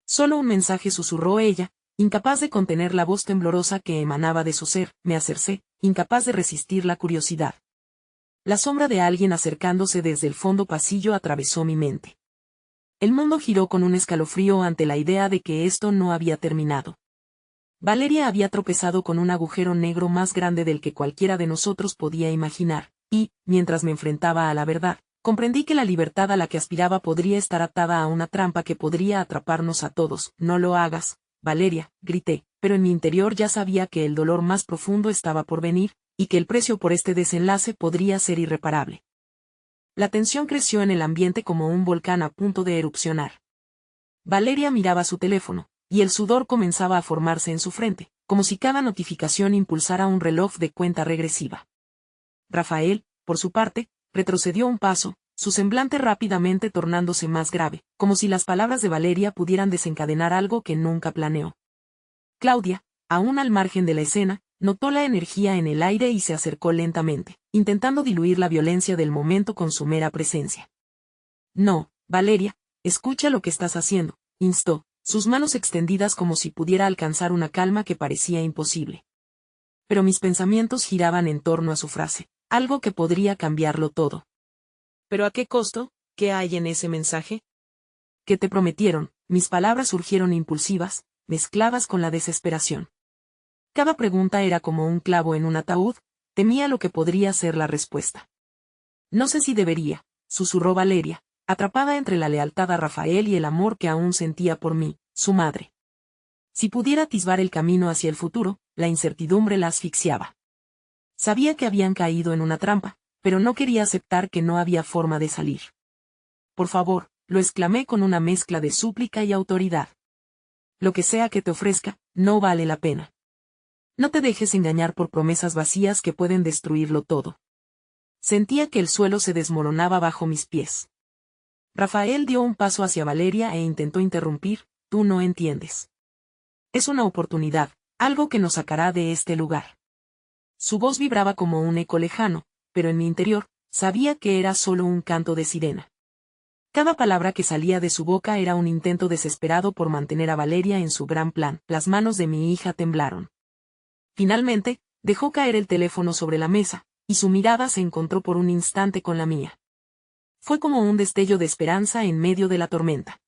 Solo un mensaje, susurró ella, incapaz de contener la voz temblorosa que emanaba de su ser. Me acercé, incapaz de resistir la curiosidad. La sombra de alguien acercándose desde el fondo pasillo atravesó mi mente. El mundo giró con un escalofrío ante la idea de que esto no había terminado. Valeria había tropezado con un agujero negro más grande del que cualquiera de nosotros podía imaginar, y, mientras me enfrentaba a la verdad, comprendí que la libertad a la que aspiraba podría estar atada a una trampa que podría atraparnos a todos. No lo hagas, Valeria, grité, pero en mi interior ya sabía que el dolor más profundo estaba por venir, y que el precio por este desenlace podría ser irreparable. La tensión creció en el ambiente como un volcán a punto de erupcionar. Valeria miraba su teléfono, y el sudor comenzaba a formarse en su frente, como si cada notificación impulsara un reloj de cuenta regresiva. Rafael, por su parte, retrocedió un paso, su semblante rápidamente tornándose más grave, como si las palabras de Valeria pudieran desencadenar algo que nunca planeó. Claudia, aún al margen de la escena, notó la energía en el aire y se acercó lentamente, intentando diluir la violencia del momento con su mera presencia. No, Valeria, escucha lo que estás haciendo, instó, sus manos extendidas como si pudiera alcanzar una calma que parecía imposible. Pero mis pensamientos giraban en torno a su frase, algo que podría cambiarlo todo. ¿Pero a qué costo? ¿Qué hay en ese mensaje? ¿Qué te prometieron? Mis palabras surgieron impulsivas, mezcladas con la desesperación. Cada pregunta era como un clavo en un ataúd, temía lo que podría ser la respuesta. No sé si debería, susurró Valeria, atrapada entre la lealtad a Rafael y el amor que aún sentía por mí, su madre. Si pudiera atisbar el camino hacia el futuro, la incertidumbre la asfixiaba. Sabía que habían caído en una trampa, pero no quería aceptar que no había forma de salir. Por favor, lo exclamé con una mezcla de súplica y autoridad. Lo que sea que te ofrezca, no vale la pena. No te dejes engañar por promesas vacías que pueden destruirlo todo. Sentía que el suelo se desmoronaba bajo mis pies. Rafael dio un paso hacia Valeria e intentó interrumpir. Tú no entiendes. Es una oportunidad, algo que nos sacará de este lugar. Su voz vibraba como un eco lejano, pero en mi interior, sabía que era solo un canto de sirena. Cada palabra que salía de su boca era un intento desesperado por mantener a Valeria en su gran plan. Las manos de mi hija temblaron. Finalmente, dejó caer el teléfono sobre la mesa, y su mirada se encontró por un instante con la mía. Fue como un destello de esperanza en medio de la tormenta.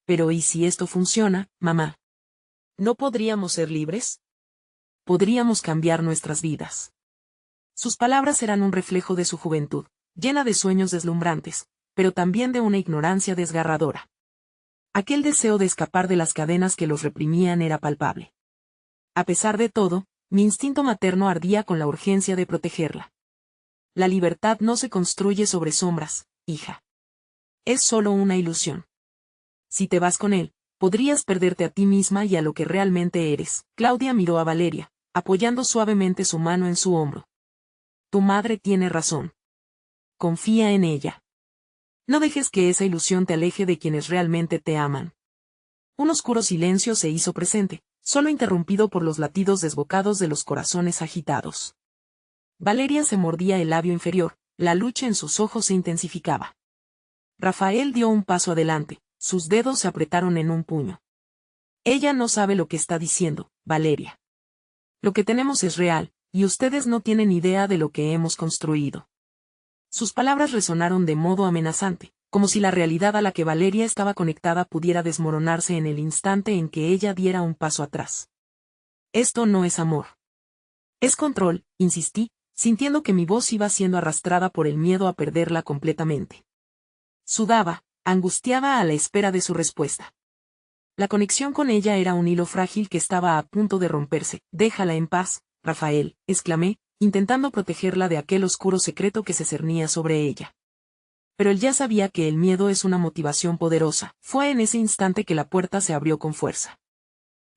Pero ¿y si esto funciona, mamá? ¿No podríamos ser libres? Podríamos cambiar nuestras vidas. Sus palabras eran un reflejo de su juventud, llena de sueños deslumbrantes, pero también de una ignorancia desgarradora. Aquel deseo de escapar de las cadenas que los reprimían era palpable. A pesar de todo, mi instinto materno ardía con la urgencia de protegerla. La libertad no se construye sobre sombras, hija. Es solo una ilusión. Si te vas con él, podrías perderte a ti misma y a lo que realmente eres. Claudia miró a Valeria, apoyando suavemente su mano en su hombro. Tu madre tiene razón. Confía en ella. No dejes que esa ilusión te aleje de quienes realmente te aman. Un oscuro silencio se hizo presente, solo interrumpido por los latidos desbocados de los corazones agitados. Valeria se mordía el labio inferior, la lucha en sus ojos se intensificaba. Rafael dio un paso adelante, sus dedos se apretaron en un puño. Ella no sabe lo que está diciendo, Valeria. Lo que tenemos es real, y ustedes no tienen idea de lo que hemos construido. Sus palabras resonaron de modo amenazante, como si la realidad a la que Valeria estaba conectada pudiera desmoronarse en el instante en que ella diera un paso atrás. Esto no es amor. Es control, insistí, sintiendo que mi voz iba siendo arrastrada por el miedo a perderla completamente. Sudaba, angustiada a la espera de su respuesta. La conexión con ella era un hilo frágil que estaba a punto de romperse. Déjala en paz, Rafael, exclamé, intentando protegerla de aquel oscuro secreto que se cernía sobre ella. Pero él ya sabía que el miedo es una motivación poderosa. Fue en ese instante que la puerta se abrió con fuerza.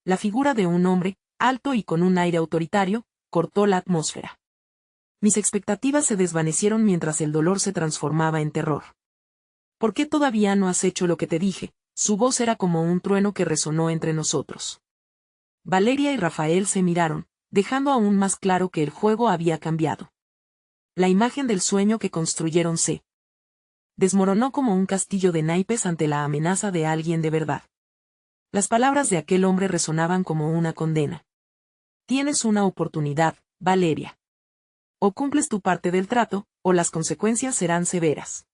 La figura de un hombre, alto y con un aire autoritario, cortó la atmósfera. Mis expectativas se desvanecieron mientras el dolor se transformaba en terror. ¿Por qué todavía no has hecho lo que te dije? Su voz era como un trueno que resonó entre nosotros. Valeria y Rafael se miraron, dejando aún más claro que el juego había cambiado. La imagen del sueño que construyeron se desmoronó como un castillo de naipes ante la amenaza de alguien de verdad. Las palabras de aquel hombre resonaban como una condena. Tienes una oportunidad, Valeria. O cumples tu parte del trato, o las consecuencias serán severas.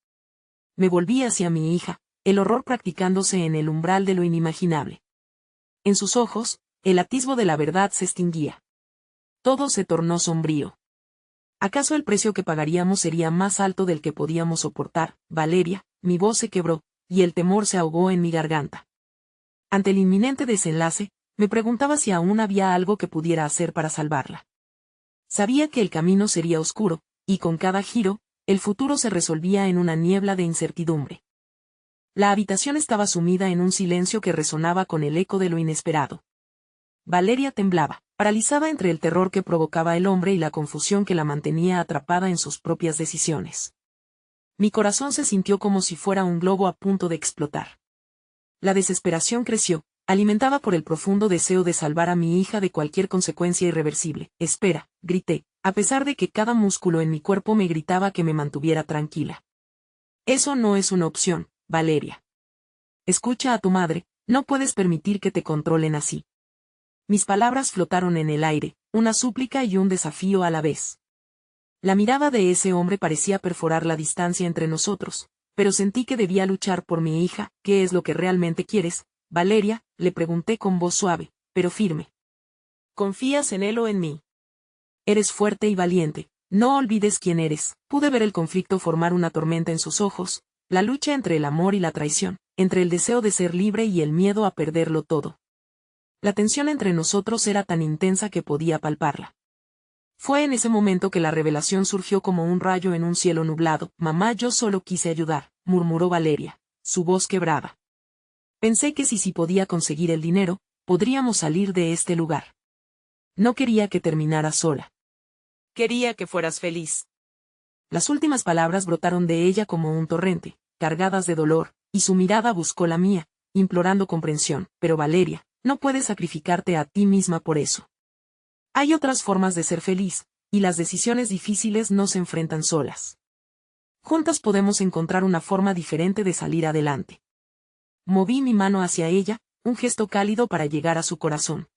Me volví hacia mi hija, el horror practicándose en el umbral de lo inimaginable. En sus ojos, el atisbo de la verdad se extinguía. Todo se tornó sombrío. ¿Acaso el precio que pagaríamos sería más alto del que podíamos soportar, Valeria? Mi voz se quebró, y el temor se ahogó en mi garganta. Ante el inminente desenlace, me preguntaba si aún había algo que pudiera hacer para salvarla. Sabía que el camino sería oscuro, y con cada giro, el futuro se resolvía en una niebla de incertidumbre. La habitación estaba sumida en un silencio que resonaba con el eco de lo inesperado. Valeria temblaba, paralizada entre el terror que provocaba el hombre y la confusión que la mantenía atrapada en sus propias decisiones. Mi corazón se sintió como si fuera un globo a punto de explotar. La desesperación creció, alimentada por el profundo deseo de salvar a mi hija de cualquier consecuencia irreversible. Espera, grité, a pesar de que cada músculo en mi cuerpo me gritaba que me mantuviera tranquila. Eso no es una opción, Valeria. Escucha a tu madre, no puedes permitir que te controlen así. Mis palabras flotaron en el aire, una súplica y un desafío a la vez. La mirada de ese hombre parecía perforar la distancia entre nosotros, pero sentí que debía luchar por mi hija. ¿Qué es lo que realmente quieres, Valeria? Le pregunté con voz suave, pero firme. ¿Confías en él o en mí? Eres fuerte y valiente, no olvides quién eres. Pude ver el conflicto formar una tormenta en sus ojos, la lucha entre el amor y la traición, entre el deseo de ser libre y el miedo a perderlo todo. La tensión entre nosotros era tan intensa que podía palparla. Fue en ese momento que la revelación surgió como un rayo en un cielo nublado. Mamá, yo solo quise ayudar, murmuró Valeria, su voz quebrada. Pensé que si podía conseguir el dinero, podríamos salir de este lugar. No quería que terminara sola. Quería que fueras feliz. Las últimas palabras brotaron de ella como un torrente, cargadas de dolor, y su mirada buscó la mía, implorando comprensión. Pero Valeria, no puedes sacrificarte a ti misma por eso. Hay otras formas de ser feliz, y las decisiones difíciles no se enfrentan solas. Juntas podemos encontrar una forma diferente de salir adelante. Moví mi mano hacia ella, un gesto cálido para llegar a su corazón.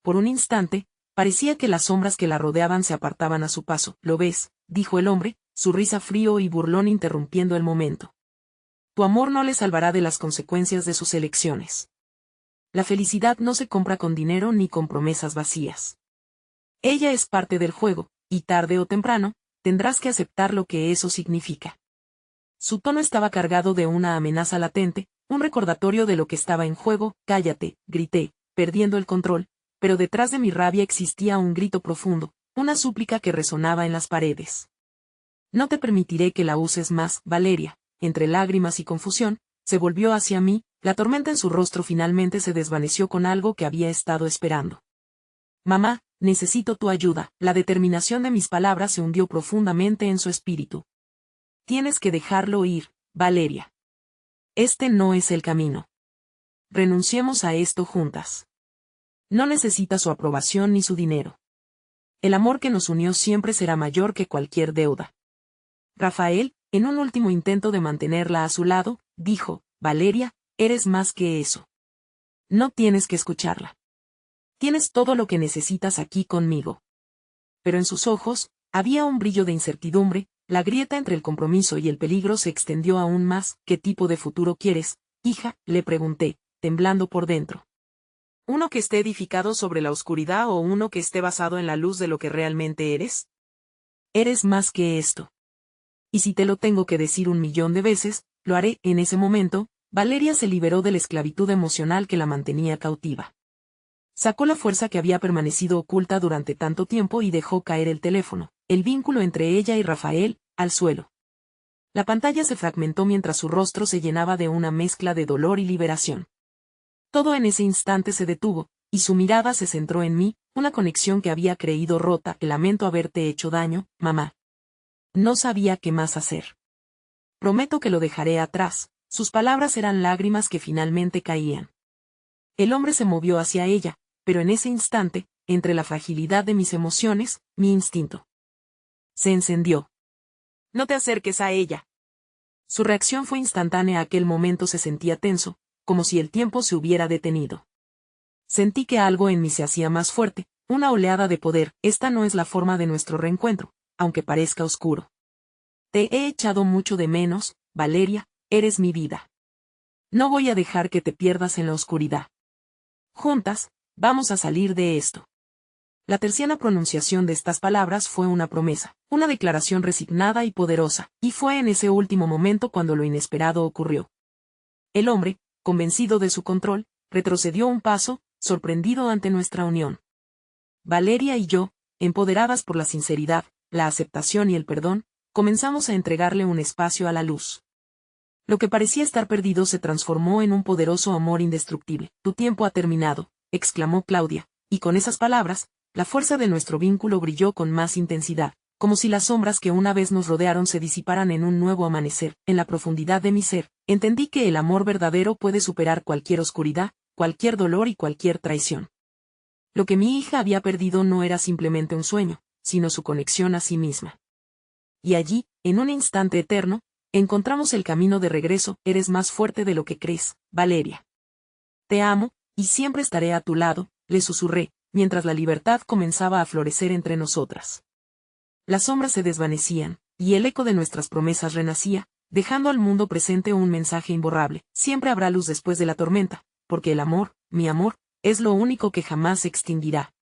Por un instante, parecía que las sombras que la rodeaban se apartaban a su paso. ¿Lo ves?, dijo el hombre, su risa frío y burlón interrumpiendo el momento. Tu amor no le salvará de las consecuencias de sus elecciones. La felicidad no se compra con dinero ni con promesas vacías. Ella es parte del juego, y tarde o temprano, tendrás que aceptar lo que eso significa. Su tono estaba cargado de una amenaza latente, un recordatorio de lo que estaba en juego. Cállate, grité, perdiendo el control, pero detrás de mi rabia existía un grito profundo, una súplica que resonaba en las paredes. No te permitiré que la uses más, Valeria. Entre lágrimas y confusión, se volvió hacia mí, la tormenta en su rostro finalmente se desvaneció con algo que había estado esperando. Mamá, necesito tu ayuda. La determinación de mis palabras se hundió profundamente en su espíritu. Tienes que dejarlo ir, Valeria. Este no es el camino. Renunciemos a esto juntas. No necesita su aprobación ni su dinero. El amor que nos unió siempre será mayor que cualquier deuda. Rafael, en un último intento de mantenerla a su lado, dijo, Valeria, eres más que eso. No tienes que escucharla. Tienes todo lo que necesitas aquí conmigo. Pero en sus ojos, había un brillo de incertidumbre, la grieta entre el compromiso y el peligro se extendió aún más. ¿Qué tipo de futuro quieres, hija?, le pregunté, temblando por dentro. ¿Uno que esté edificado sobre la oscuridad o uno que esté basado en la luz de lo que realmente eres? Eres más que esto. Y si te lo tengo que decir 1.000.000 de veces, lo haré. En ese momento, Valeria se liberó de la esclavitud emocional que la mantenía cautiva. Sacó la fuerza que había permanecido oculta durante tanto tiempo y dejó caer el teléfono, el vínculo entre ella y Rafael, al suelo. La pantalla se fragmentó mientras su rostro se llenaba de una mezcla de dolor y liberación. Todo en ese instante se detuvo, y su mirada se centró en mí, una conexión que había creído rota. Lamento haberte hecho daño, mamá. No sabía qué más hacer. Prometo que lo dejaré atrás. Sus palabras eran lágrimas que finalmente caían. El hombre se movió hacia ella, pero en ese instante, entre la fragilidad de mis emociones, mi instinto se encendió. No te acerques a ella. Su reacción fue instantánea. Aquel momento se sentía tenso, como si el tiempo se hubiera detenido. Sentí que algo en mí se hacía más fuerte, una oleada de poder. Esta no es la forma de nuestro reencuentro, aunque parezca oscuro. Te he echado mucho de menos, Valeria, eres mi vida. No voy a dejar que te pierdas en la oscuridad. Juntas, vamos a salir de esto. La terciana pronunciación de estas palabras fue una promesa, una declaración resignada y poderosa, y fue en ese último momento cuando lo inesperado ocurrió. El hombre, convencido de su control, retrocedió un paso, sorprendido ante nuestra unión. Valeria y yo, empoderadas por la sinceridad, la aceptación y el perdón, comenzamos a entregarle un espacio a la luz. Lo que parecía estar perdido se transformó en un poderoso amor indestructible. Tu tiempo ha terminado, exclamó Claudia, y con esas palabras, la fuerza de nuestro vínculo brilló con más intensidad, como si las sombras que una vez nos rodearon se disiparan en un nuevo amanecer. En la profundidad de mi ser, entendí que el amor verdadero puede superar cualquier oscuridad, cualquier dolor y cualquier traición. Lo que mi hija había perdido no era simplemente un sueño, sino su conexión a sí misma. Y allí, en un instante eterno, encontramos el camino de regreso. Eres más fuerte de lo que crees, Valeria. Te amo, y siempre estaré a tu lado, le susurré, mientras la libertad comenzaba a florecer entre nosotras. Las sombras se desvanecían, y el eco de nuestras promesas renacía, dejando al mundo presente un mensaje imborrable. Siempre habrá luz después de la tormenta, porque el amor, mi amor, es lo único que jamás se extinguirá.